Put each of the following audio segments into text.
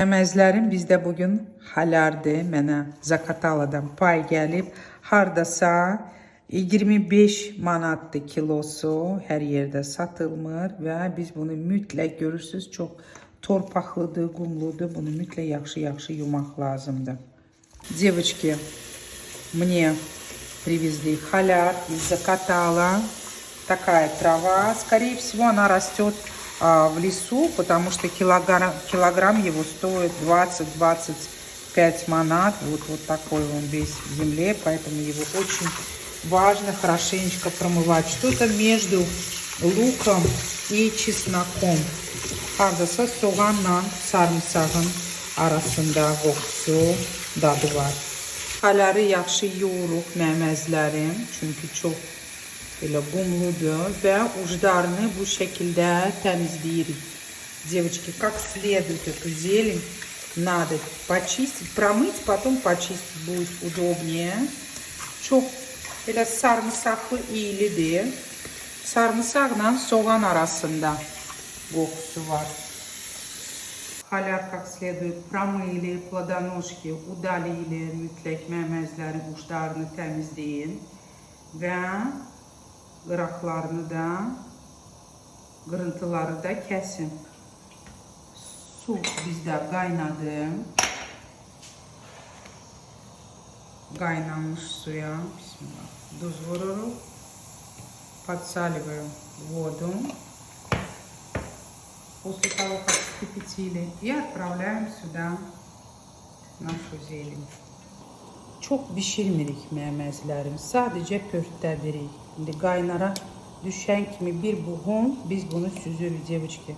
Məmezlərim bizdə bugün halardır. Mənə Zaqataladan pay gəlib. Hardasa 25 manatdır kilosu. Hər yerdə satılmır və biz bunu mütləq görürsünüz. Çox torpaqlıdır, qumludur. Bunu mütləq yaxşı yumaq lazımdır. Девочки, мне привезли халяр из Закатала. Такая трава. Скорее всего, она растет в лесу, потому что килограмм его стоит 20-25 манат. Вот такой он весь в земле, поэтому его очень важно хорошенечко промывать. Что-то между lukam и чесноком. Hardasa soğanla sarımsağın arasında qoxusu dadı var. Haları yaxşı yoğuruq məməzlərim, çünki çox belə qumludur və uclarını bu şəkildə təmizləyirik. Девочки, как следует эту зелень надо почистить, промыть, потом почистить будет удобнее. Çox belə sarımsaqlı iyilidir. Sarımsaqla soğan arasında qoxusu var. Halar как следует pромыли, плодоножки удалили, mütləq məməzlərin uclarını təmizləyin və qıraqlarını da, qırıntıları da kəsin. Su bizdə qaynadı. Qaynanmış suya duz vururuq. Подсаливаем воду. После того, как вскипятили, и отправляем сюда нашу зелень. Çox bişirmirik məməzlərim. Sadəcə pörtlədirik. İndi qaynara düşən kimi bir buğum biz bunu süzürük, девочки.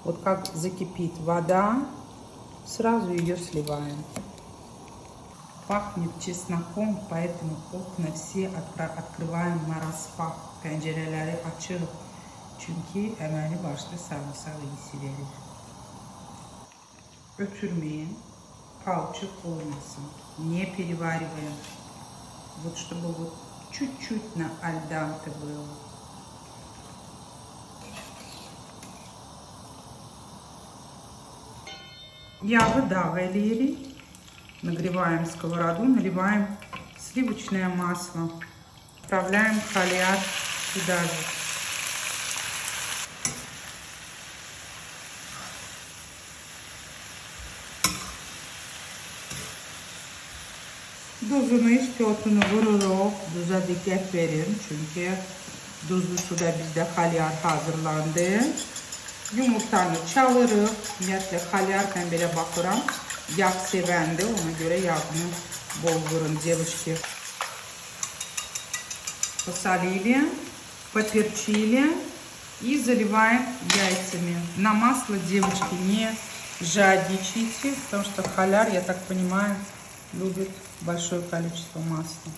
Вот как закипит вода, сразу ее сливаем. Пахнет чесноком, поэтому окна все открываем нараспах. Pəncərələri açırıq. Çünki əməli başlı sarımsaq iyisi verir. Ötürməyin, palçıq olmasın. Не перевариваем. Вот чтобы вот чуть-чуть на альданте было. Yağı dağ eləyirik. Нагреваем сковороду, наливаем сливочное масло. Отправляем халяр сюда же. Duzunu, ispiyotunu vururuq. Duza diqqət verin. Çünki duzlu suda bizdə halyar hazırlandı. Yumurtanı çalırıq. Ümumiyyətlə halyar mən belə baxıram. Yağ sevəndir. Ona görə yağını bol vurun, девочки. Посолили, поперчили и заливаем яйцами. На масло, девочки, не жадничайте, потому что халяр, я так понимаю, любит большое количество масла.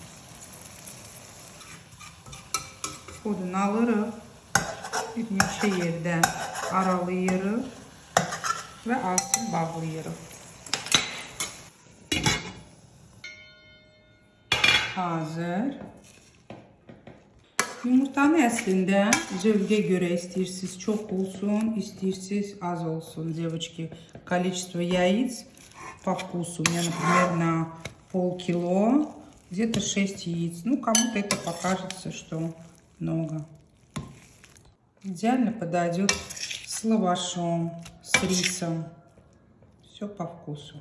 Odunu alırıq, bir neçə yerdə aralayırıq və altını bağlayırıq. Hazır. Yumurtanı əslində zövqə görə istəyirsiniz çox olsun, istəyirsiniz az olsun, девочки. Количество яиц по вкусу. У меня, например, на полкило где-то 6 яиц. Ну, кому-то это покажется, что много. Идеально подойдет с лавашом, с рисом. Все по вкусу.